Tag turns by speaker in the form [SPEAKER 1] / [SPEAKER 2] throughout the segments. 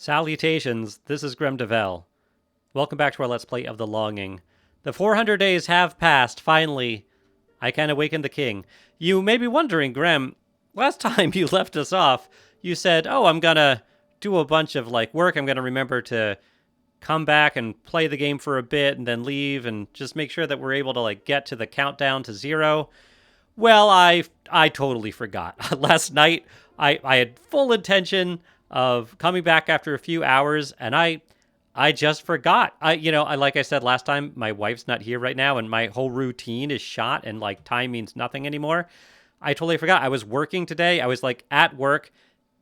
[SPEAKER 1] Salutations, this is Grem Devel. Welcome back to our Let's Play of The Longing. The 400 days have passed, finally. I can awaken the king. You may be wondering, Grem, last time you left us off, you said, I'm gonna do a bunch of, work. I'm gonna remember to come back and play the game for a bit and then leave and just make sure that we're able to, get to the countdown to 0. Well, I totally forgot. Last night, I had full intention of coming back after a few hours, and I just forgot. Like I said last time, my wife's not here right now, and my whole routine is shot, and time means nothing anymore. I totally forgot. I was working today. I was at work.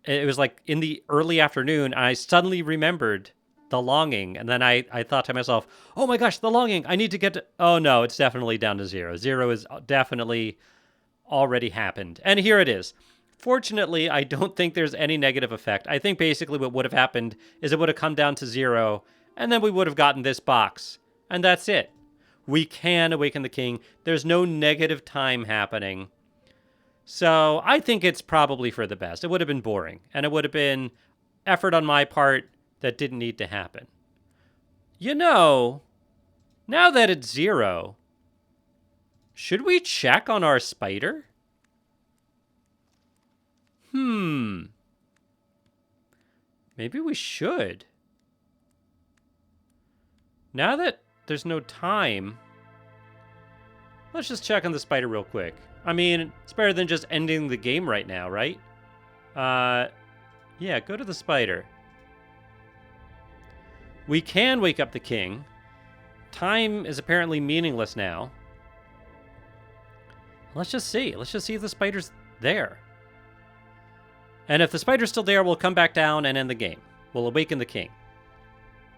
[SPEAKER 1] It was in the early afternoon, and I suddenly remembered The Longing, and then I thought to myself, oh my gosh, The Longing, I need to get to... Oh no, it's definitely down to 0. 0 is definitely already happened. And here it is. Fortunately, I don't think there's any negative effect. I think basically what would have happened is it would have come down to 0, and then we would have gotten this box. And that's it. We can awaken the king. There's no negative time happening. So I think it's probably for the best. It would have been boring, and it would have been effort on my part that didn't need to happen. Now that it's 0, should we check on our spider? Maybe we should. Now that there's no time, let's just check on the spider real quick. I mean, it's better than just ending the game right now, right? Yeah, go to the spider. We can wake up the king. Time is apparently meaningless now. Let's just see. Let's just see if the spider's there. And if the spider's still there, we'll come back down and end the game. We'll awaken the king.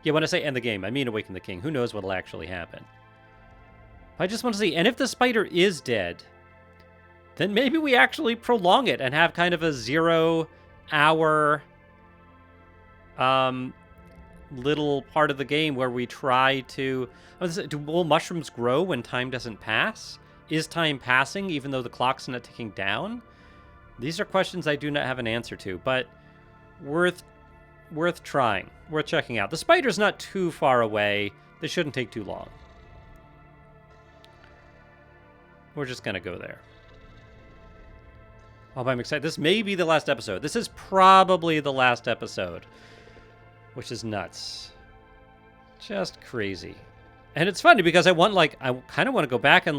[SPEAKER 1] Yeah, when I say end the game, I mean awaken the king. Who knows what'll actually happen? I just want to see. And if the spider is dead, then maybe we actually prolong it and have kind of a 0-hour little part of the game where we try to... Will mushrooms grow when time doesn't pass? Is time passing even though the clock's not ticking down? These are questions I do not have an answer to, but worth trying, worth checking out. The spider's not too far away. This shouldn't take too long. We're just going to go there. Oh, I'm excited. This may be the last episode. This is probably the last episode, which is nuts. Just crazy. And it's funny because I kind of want to go back and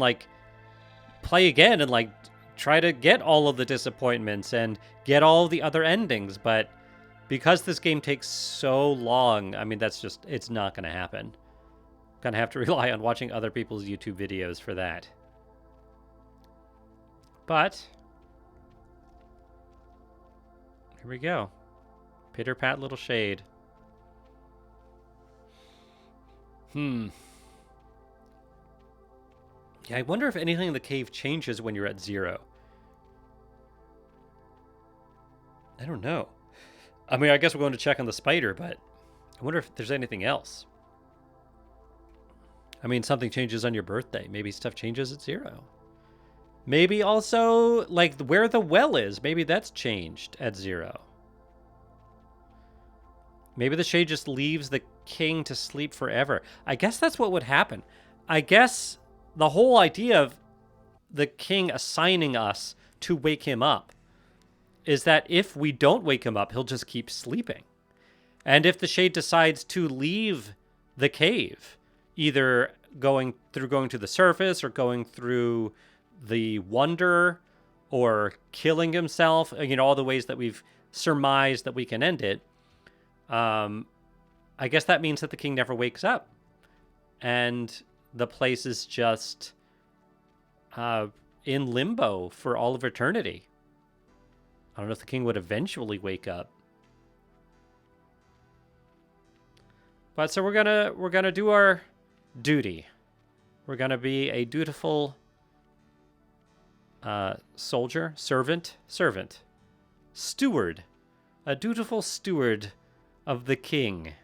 [SPEAKER 1] play again and try to get all of the disappointments and get all the other endings, but because this game takes so long, I mean, it's not going to happen. Gonna have to rely on watching other people's YouTube videos for that. But here we go. Pitter-pat little shade. Yeah, I wonder if anything in the cave changes when you're at 0. I don't know. I mean, I guess we're going to check on the spider, but I wonder if there's anything else. I mean, something changes on your birthday. Maybe stuff changes at 0. Maybe also, where the well is. Maybe that's changed at 0. Maybe the shade just leaves the king to sleep forever. I guess that's what would happen. I guess the whole idea of the king assigning us to wake him up is that if we don't wake him up, he'll just keep sleeping. And if the shade decides to leave the cave, either going to the surface or going through the wonder or killing himself, all the ways that we've surmised that we can end it, I guess that means that the king never wakes up. And the place is just in limbo for all of eternity. I don't know if the king would eventually wake up. But so we're gonna do our duty. We're gonna be a dutiful soldier, servant, steward, a dutiful steward of the king.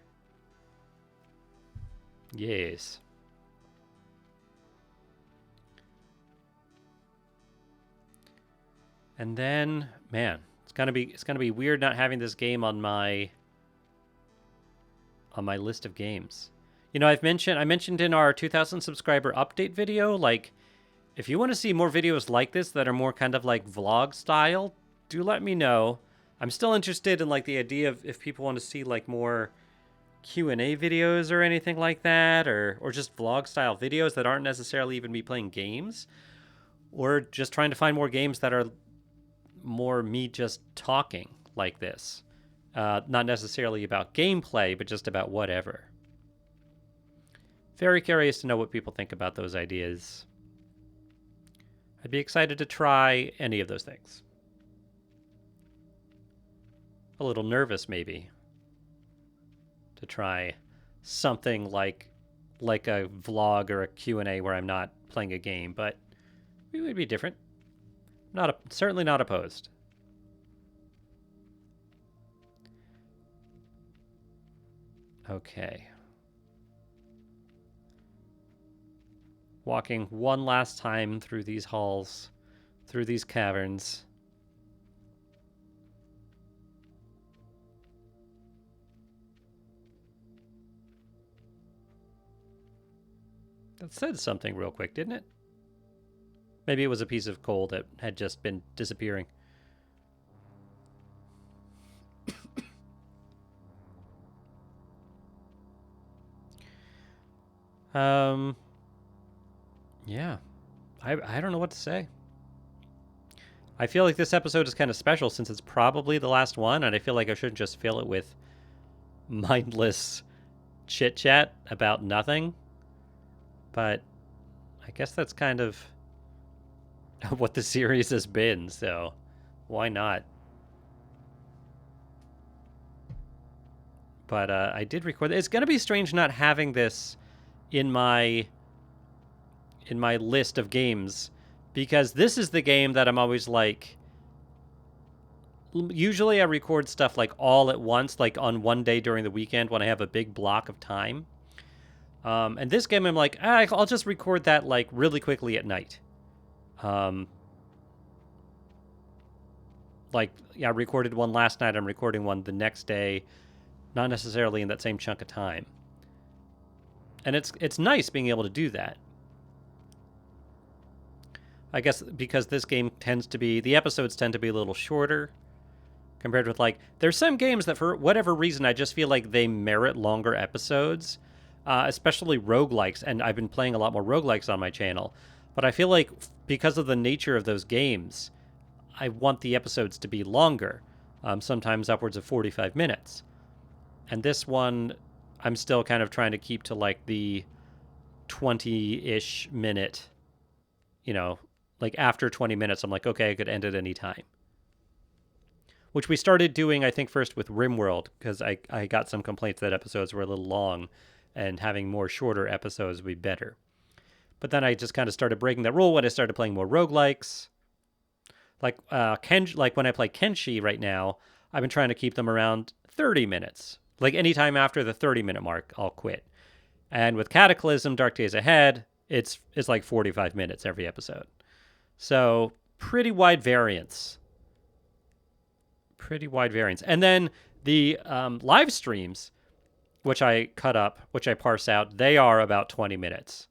[SPEAKER 1] Yes. And then, man, it's gonna be weird not having this game on my on my list of games. You know, I mentioned in our 2,000 subscriber update video, like, if you want to see more videos like this that are more kind of like vlog style, do let me know. I'm still interested in like the idea of if people want to see like more Q&A videos or anything like that, or just vlog style videos that aren't necessarily even me playing games, or just trying to find more games that are more me just talking like this. Not necessarily about gameplay, but just about whatever. Very curious to know what people think about those ideas. I'd be excited to try any of those things. A little nervous, maybe, to try something like a vlog or a Q&A where I'm not playing a game, but it would be different. Certainly not opposed. Okay. Walking one last time through these halls, through these caverns. That said something real quick, didn't it? Maybe it was a piece of coal that had just been disappearing. Yeah. I don't know what to say. I feel like this episode is kind of special since it's probably the last one, and I feel like I shouldn't just fill it with mindless chit-chat about nothing. But I guess that's kind of what the series has been, so why not? But I did record. It's gonna be strange not having this in my list of games, because this is the game that I'm always like. Usually, I record stuff like all at once, like on one day during the weekend when I have a big block of time. And this game, I'm like, I'll just record that like really quickly at night. Like, yeah, I recorded one last night. I'm recording one the next day, not necessarily in that same chunk of time. And it's nice being able to do that. I guess because this game the episodes tend to be a little shorter compared with like, there's some games that for whatever reason I just feel like they merit longer episodes, especially roguelikes. And I've been playing a lot more roguelikes on my channel. But I feel like because of the nature of those games, I want the episodes to be longer, sometimes upwards of 45 minutes. And this one, I'm still kind of trying to keep to like the 20-ish minute, you know, like after 20 minutes, I'm like, okay, I could end at any time. Which we started doing, I think, first with RimWorld, because I got some complaints that episodes were a little long, and having more shorter episodes would be better. But then I just kind of started breaking that rule when I started playing more roguelikes. Like like when I play Kenshi right now, I've been trying to keep them around 30 minutes. Like anytime after the 30-minute mark, I'll quit. And with Cataclysm, Dark Days Ahead, it's like 45 minutes every episode. So pretty wide variance. And then the live streams, which I cut up, which I parse out, they are about 20 minutes.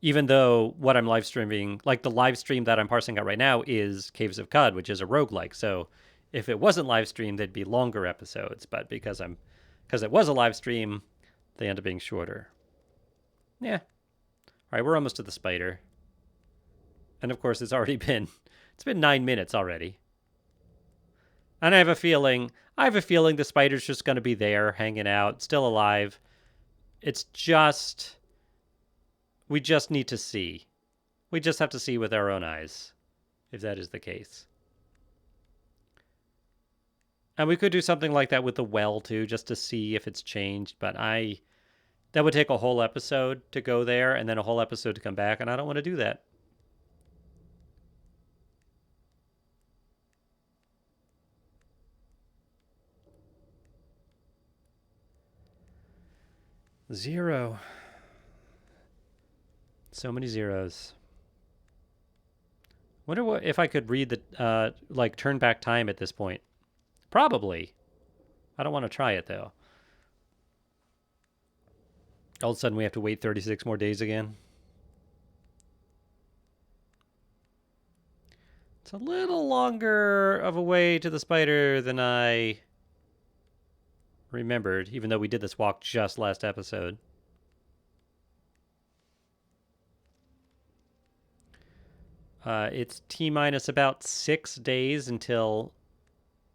[SPEAKER 1] Even though what I'm live streaming, like the live stream that I'm parsing out right now is Caves of Qud, which is a roguelike. So if it wasn't live streamed, they'd be longer episodes. But because it was a live stream, they end up being shorter. Yeah. All right, we're almost to the spider. And of course, it's been 9 minutes already. And I have a feeling the spider's just going to be there, hanging out, still alive. We just need to see. We just have to see with our own eyes, if that is the case. And we could do something like that with the well, too, just to see if it's changed. But that would take a whole episode to go there, and then a whole episode to come back, and I don't want to do that. Zero. So many zeros. If I could read the, like, turn back time at this point. Probably. I don't want to try it, though. All of a sudden, we have to wait 36 more days again. It's a little longer of a way to the spider than I remembered, even though we did this walk just last episode. It's T-minus about 6 days until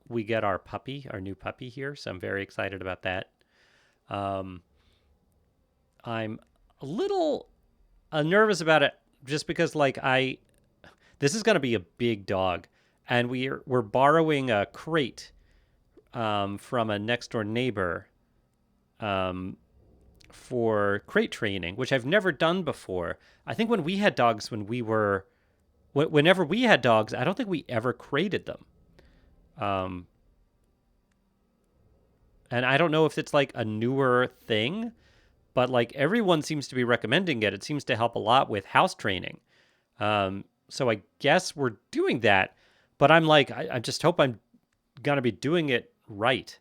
[SPEAKER 1] we get our puppy, our new puppy here, so I'm very excited about that. I'm a little nervous about it just because, like, this is going to be a big dog, and we're borrowing a crate from a next door neighbor for crate training, which I've never done before. I think when we had dogs, whenever we had dogs, I don't think we ever crated them. And I don't know if it's like a newer thing, but like everyone seems to be recommending it. It seems to help a lot with house training. So I guess we're doing that, but I'm like, I just hope I'm going to be doing it right.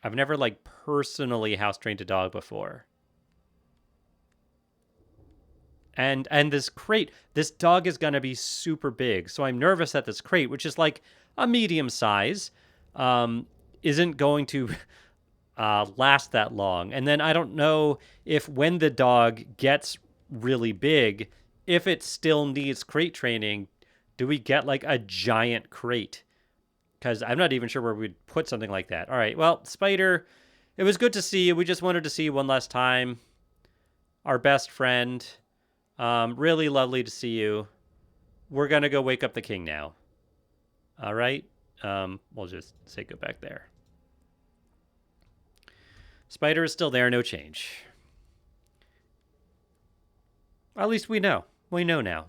[SPEAKER 1] I've never like personally house trained a dog before. And this crate, this dog is going to be super big. So I'm nervous that this crate, which is like a medium size, isn't going to last that long. And then I don't know if when the dog gets really big, if it still needs crate training, do we get like a giant crate? Because I'm not even sure where we'd put something like that. All right, well, Spider, it was good to see you. We just wanted to see you one last time. Our best friend. Really lovely to see you. We're going to go wake up the king now. All right? We'll just say go back there. Spider is still there, no change. At least we know. We know now.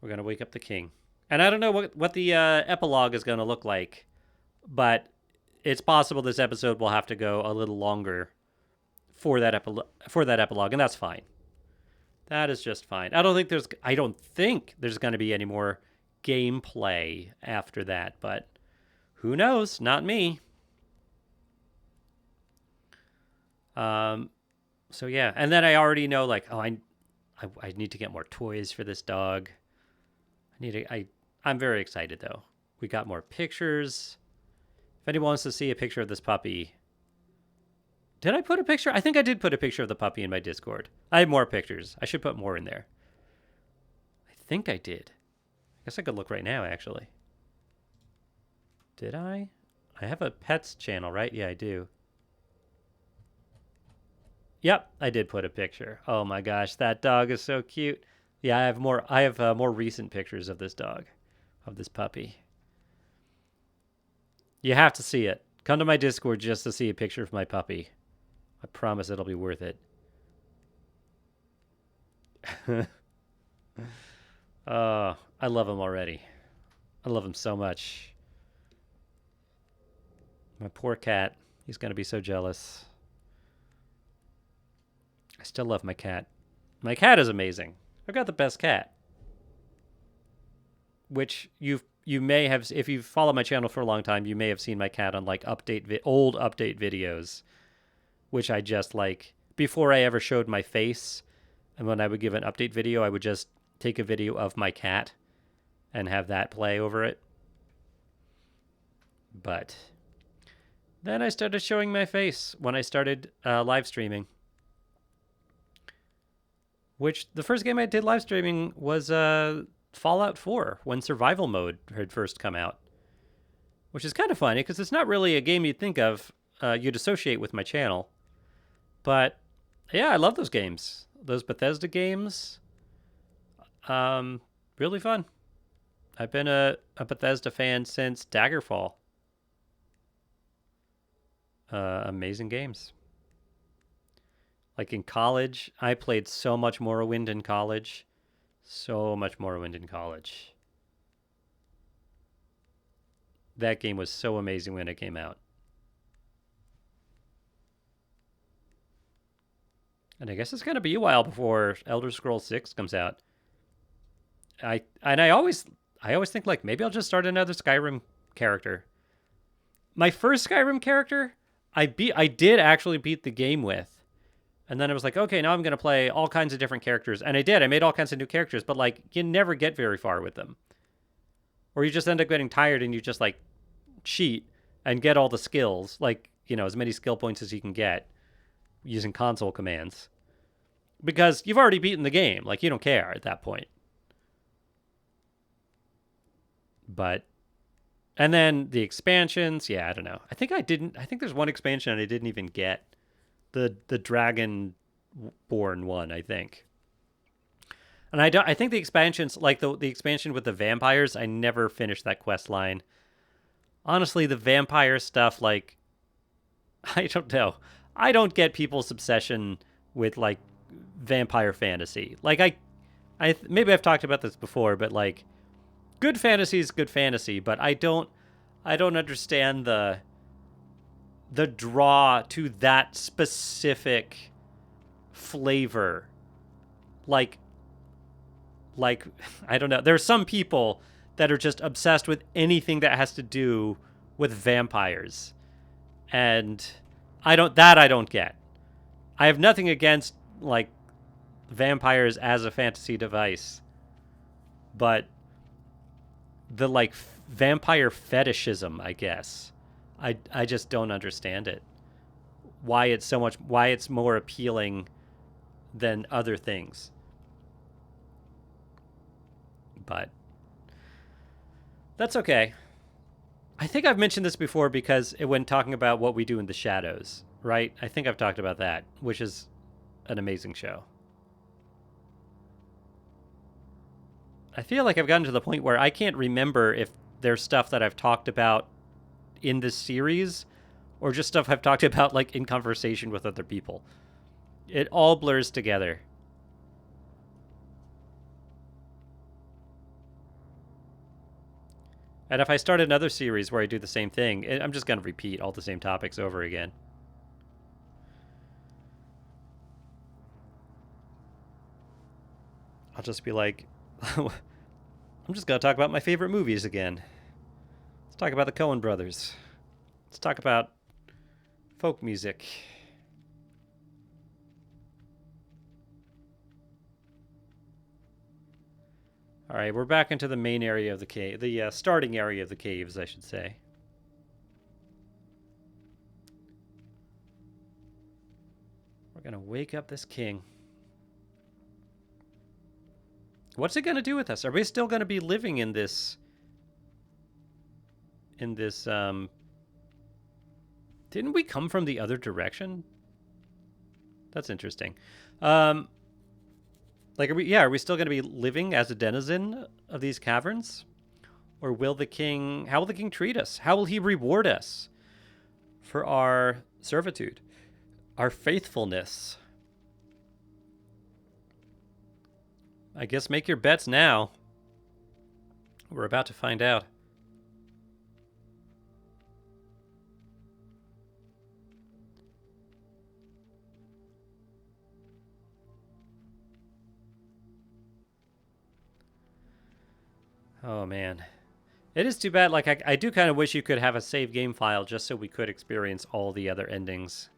[SPEAKER 1] We're going to wake up the king. And I don't know what the epilogue is going to look like, but it's possible this episode will have to go a little longer for that epilogue, and that's fine. That is just fine. I don't think there's going to be any more gameplay after that, but who knows? Not me. So yeah, and then I already know like, oh, I need to get more toys for this dog. I'm very excited though. We got more pictures. If anyone wants to see a picture of this puppy, did I put a picture? I think I did put a picture of the puppy in my Discord. I have more pictures. I should put more in there. I think I did. I guess I could look right now, actually. Did I? I have a pets channel, right? Yeah, I do. Yep, I did put a picture. Oh my gosh, that dog is so cute. Yeah, I have more recent pictures of this dog, of this puppy. You have to see it. Come to my Discord just to see a picture of my puppy. I promise it'll be worth it. I love him already. I love him so much. My poor cat. He's going to be so jealous. I still love my cat. My cat is amazing. I've got the best cat. Which you may have, if you've followed my channel for a long time, you may have seen my cat on like old update videos, which I just like, before I ever showed my face, and when I would give an update video, I would just take a video of my cat and have that play over it. But then I started showing my face when I started live streaming. Which, the first game I did live streaming was Fallout 4, when survival mode had first come out. Which is kind of funny, because it's not really a game you'd think of, you'd associate with my channel. But, yeah, I love those games. Those Bethesda games. Really fun. I've been a Bethesda fan since Daggerfall. Amazing games. Like in college, I played so much Morrowind in college. So much Morrowind in college. That game was so amazing when it came out. And I guess it's going to be a while before Elder Scrolls 6 comes out. I always think like maybe I'll just start another Skyrim character. my first Skyrim character, I did actually beat the game with. And then I was like, okay, now I'm going to play all kinds of different characters. And I did. I made all kinds of new characters, but like you never get very far with them. Or you just end up getting tired and you just like cheat and get all the skills, like, as many skill points as you can get using console commands. Because you've already beaten the game. Like, you don't care at that point. But, and then the expansions, yeah, I don't know. I think there's one expansion I didn't even get. The Dragonborn one, I think. And I think the expansions, like the expansion with the vampires, I never finished that quest line. Honestly, the vampire stuff, like, I don't know. I don't get people's obsession with like vampire fantasy. Like I maybe I've talked about this before, but like good fantasy is good fantasy, but I don't understand the draw to that specific flavor. Like I don't know. There's some people that are just obsessed with anything that has to do with vampires. And I don't get. I have nothing against like vampires as a fantasy device. But the like vampire fetishism, I guess. I just don't understand it. Why it's more appealing than other things. But that's okay. I think I've mentioned this before because when talking about What We Do in the Shadows, right? I think I've talked about that, which is an amazing show. I feel like I've gotten to the point where I can't remember if there's stuff that I've talked about in this series or just stuff I've talked about like in conversation with other people. It all blurs together. And if I start another series where I do the same thing, I'm just going to repeat all the same topics over again. I'll just be like, I'm just going to talk about my favorite movies again. Let's talk about the Coen brothers. Let's talk about folk music. All right, we're back into the main area of the cave, the starting area of the caves, I should say. We're going to wake up this king. What's it going to do with us? Are we still going to be living in this... didn't we come from the other direction? That's interesting. Like, are we still going to be living as a denizen of these caverns? Or how will the king treat us? How will he reward us for our servitude, our faithfulness? I guess make your bets now. We're about to find out. Oh, man. It is too bad. Like, I do kind of wish you could have a save game file just so we could experience all the other endings.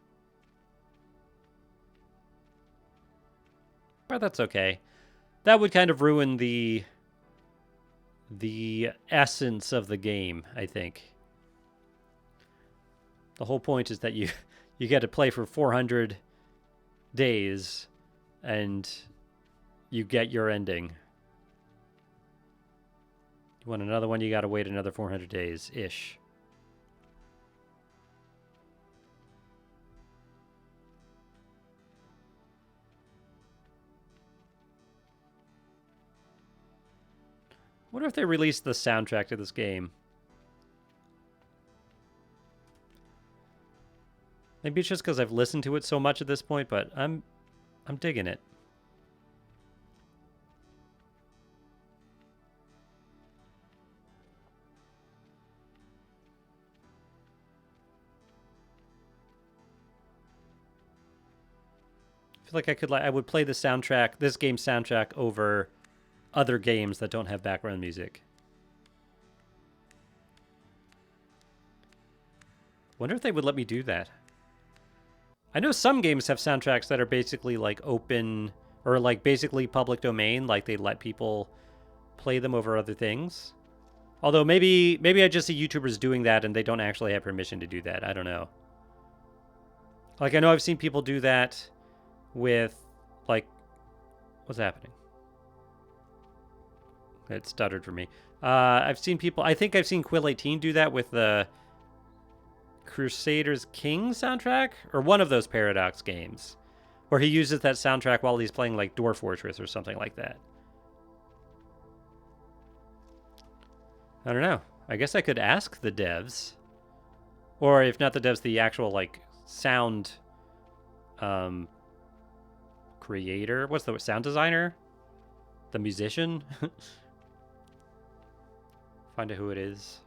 [SPEAKER 1] But that's okay. That would kind of ruin the essence of the game, I think. The whole point is that you get to play for 400 days and you get your ending. You want another one, you got to wait another 400 days-ish. I wonder if they released the soundtrack to this game. Maybe it's just because I've listened to it so much at this point, but I'm digging it. I feel like I would play this game's soundtrack over other games that don't have background music. Wonder if they would let me do that. I know some games have soundtracks that are basically like open or like basically public domain, like they let people play them over other things. Although maybe I just see YouTubers doing that and they don't actually have permission to do that. I don't know. Like I know I've seen people do that with like what's happening? It stuttered for me. I've seen people. I think I've seen Quill18 do that with the Crusaders King soundtrack, or one of those Paradox games, where he uses that soundtrack while he's playing like Dwarf Fortress or something like that. I don't know. I guess I could ask the devs, or if not the devs, the actual like sound creator. What's the sound designer? The musician. Find out who it is.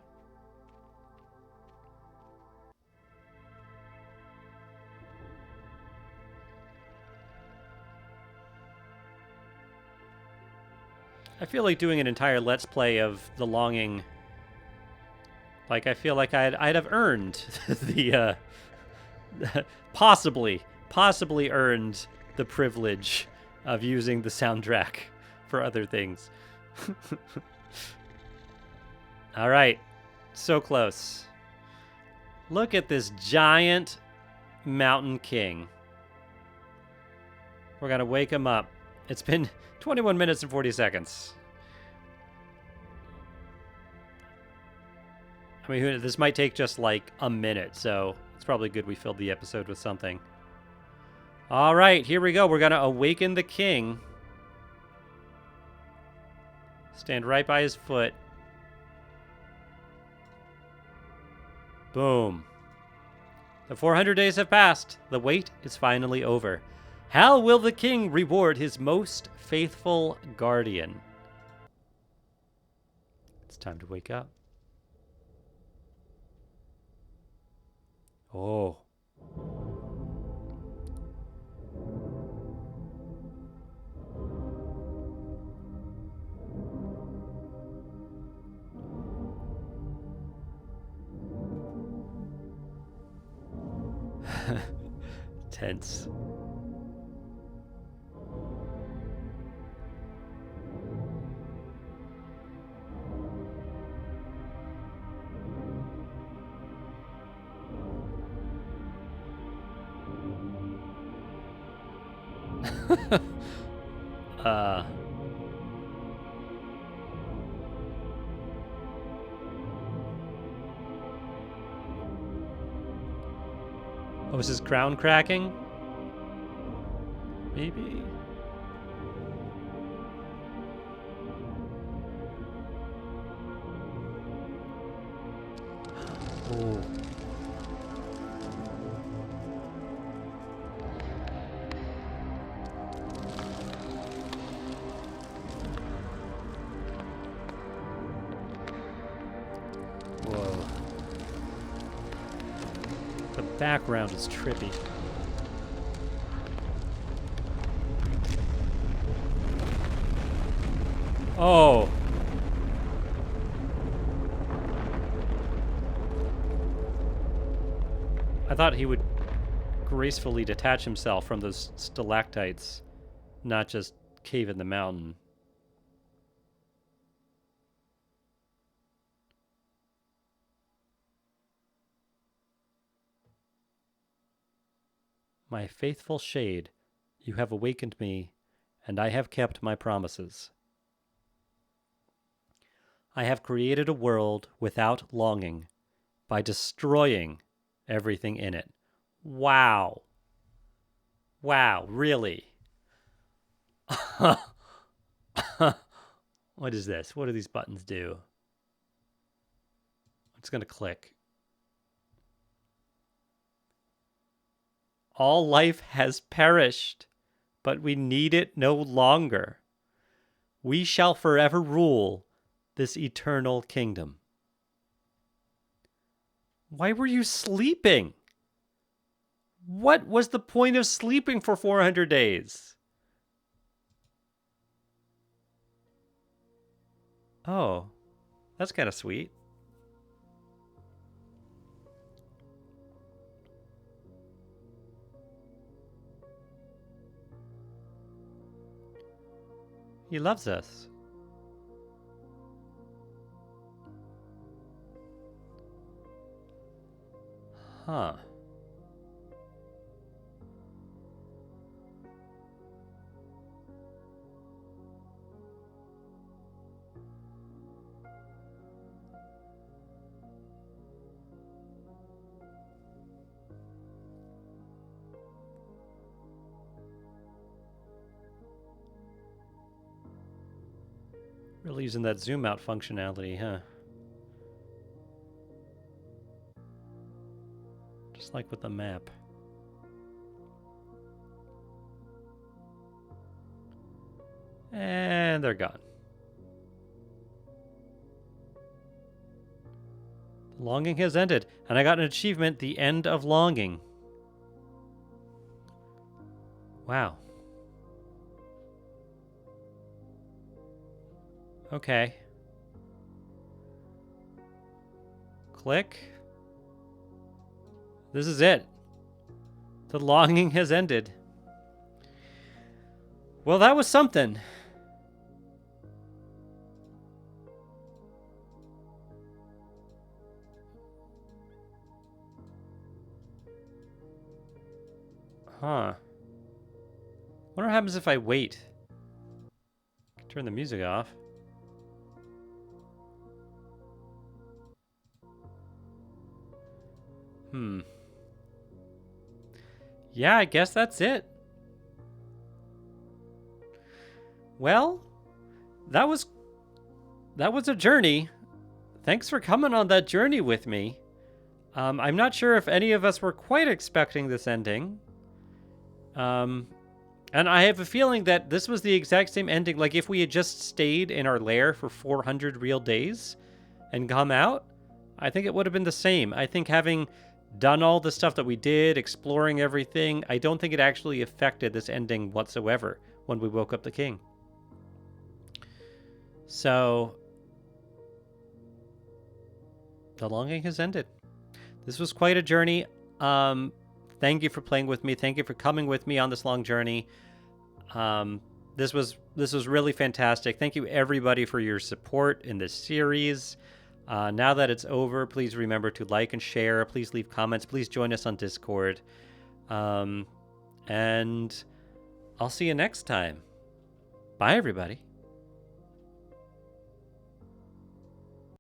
[SPEAKER 1] I feel like doing an entire Let's Play of The Longing. Like, I feel like I'd have earned the, possibly earned the privilege of using the soundtrack for other things. All right. So close. Look at this giant mountain king. We're going to wake him up. It's been 21 minutes and 40 seconds. I mean, this might take just like a minute, so it's probably good we filled the episode with something. All right, here we go. We're going to awaken the king. Stand right by his foot. Boom. The 400 days have passed. The wait is finally over. How will the king reward his most faithful guardian? It's time to wake up. Oh. Tense. Oh, is his crown cracking? Maybe. Oh. Whoa. The background is trippy. Oh. I thought he would gracefully detach himself from those stalactites, not just cave in the mountain. My faithful shade, you have awakened me, and I have kept my promises. I have created a world without longing by destroying everything in it. Wow. Wow, really? What is this? What do these buttons do? I'm just going to click. All life has perished, but we need it no longer. We shall forever rule this eternal kingdom. Why were you sleeping? What was the point of sleeping for 400 days? Oh, that's kind of sweet. He loves us. Huh. Really using that zoom out functionality, huh? Just like with the map. And they're gone. Longing has ended, and I got an achievement, the end of longing. Wow. Okay. Click. This is it. The longing has ended. Well, that was something. Huh. Wonder what happens if I wait. Turn the music off. Yeah, I guess that's it. Well, that was a journey. Thanks for coming on that journey with me. I'm not sure if any of us were quite expecting this ending. And I have a feeling that this was the exact same ending. Like, if we had just stayed in our lair for 400 real days and come out, I think it would have been the same. I think having done all the stuff that we did, exploring everything, I don't think it actually affected this ending whatsoever when we woke up the king. So, the longing has ended. This was quite a journey. Thank you for playing with me. Thank you for coming with me on this long journey. This was really fantastic. Thank you everybody for your support in this series. Now that it's over, please remember to like and share. Please leave comments. Please join us on Discord. And I'll see you next time. Bye, everybody.